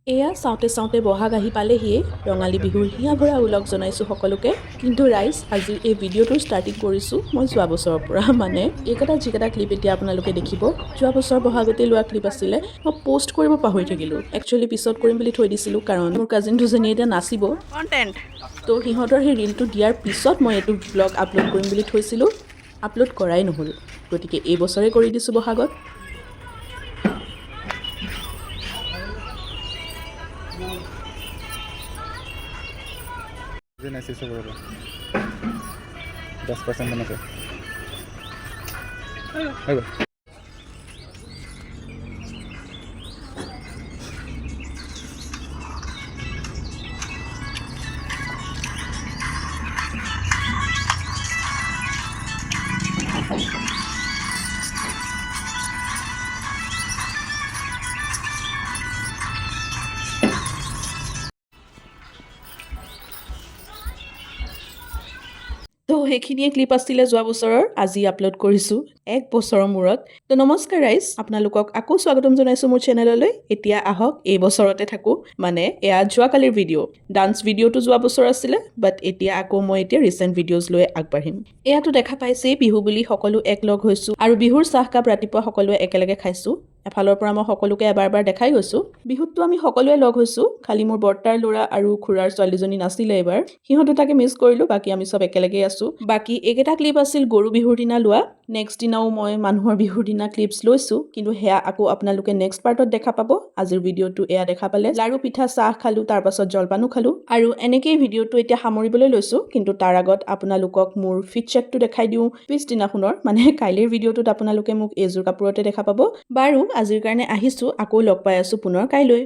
এয়া চাওঁতে চাওঁতে বহাগ আহি পালেহিয়ে ৰঙালী বিহুৰ হিয়া ভৰা ওলগ জনাইছোঁ সকলোকে। কিন্তু ৰাইজ আজি এই ভিডিঅ'টোৰ ষ্টাৰ্টিং কৰিছোঁ মই যোৱা বছৰৰ পৰা মানে এইকেইটা যিকেইটা ক্লিপ এতিয়া আপোনালোকে দেখিব যোৱা বছৰ বহাগতে লোৱা ক্লিপ আছিলে। মই পষ্ট কৰিব পাহৰি থাকিলোঁ, একচুৱেলি পিছত কৰিম বুলি থৈ দিছিলোঁ কাৰণ মোৰ কাজিন দুজনীয়ে এতিয়া নাচিব তো সিহঁতৰ সেই ৰিলটো দিয়াৰ পিছত মই এইটো ব্লগ আপলোড কৰিম বুলি থৈছিলোঁ, আপলোড কৰাই নহ'ল। গতিকে এই বছৰে কৰি দিছোঁ বহাগত। নাইছে চবৰ 10% মান আছে। তো সেইখিনিয়ে ক্লিপ আছিলে যোৱা বছৰৰ, আজি আপলোড কৰিছোঁ এক বছৰৰ মূৰত। তো নমস্কাৰ ৰাইজ, আপোনালোকক আকৌ স্বাগতম জনাইছোঁ মোৰ চেনেললৈ। এতিয়া আহক এই বছৰতে থাকোঁ, মানে এয়া যোৱাকালিৰ ভিডিঅ'। ডান্স ভিডিঅ'টো যোৱা বছৰ আছিলে, বাট এতিয়া আকৌ মই এতিয়া ৰিচেণ্ট ভিডিঅ'জ লৈ আগবাঢ়িম। এয়াতো দেখা পাইছেই বিহু বুলি সকলো এক লগ হৈছোঁ আৰু বিহুৰ চাহকাপ ৰাতিপুৱা সকলোৱে একেলগে খাইছোঁ। এফালৰ পৰা মই সকলোকে এবাৰ দেখাই গৈছোঁ। বিহুততো আমি সকলোৱে লগ হৈছোঁ, খালি মোৰ বৰ্তাৰ ল'ৰা আৰু খুৰাৰ ছোৱালীজনী নাছিলে এইবাৰ, সিহঁত দুটাকে মিছ কৰিলোঁ, বাকী আমি চব একেলগে আছোঁ। বাকী এইকেইটা ক্লিপ আছিল গৰু বিহুৰ দিনা লোৱা। নেক্সট দিনাও মই মানুহৰ বিহুৰ দিনা ক্লিপছ লৈছোঁ, কিন্তু সেয়া আকৌ আপোনালোকে নেক্সট পাৰ্টত দেখা পাব। আজিৰ ভিডিঅ'টো এয়া দেখা পালে, লাৰু পিঠা চাহ খালোঁ, তাৰ পাছত জলপানো খালোঁ আৰু এনেকেই ভিডিঅ'টো এতিয়া সামৰিবলৈ লৈছোঁ। কিন্তু তাৰ আগত আপোনালোকক মোৰ ফিট চেকটো দেখাই দিওঁ পিছদিনাখনৰ, মানে কাইলৈৰ ভিডিঅ'টোত আপোনালোকে মোক এইযোৰ কাপোৰতে দেখা পাব। বাৰু আজিৰ কাৰণে আহিছোঁ, আকৌ লগ পাই আছোঁ পুনৰ কাইলৈ।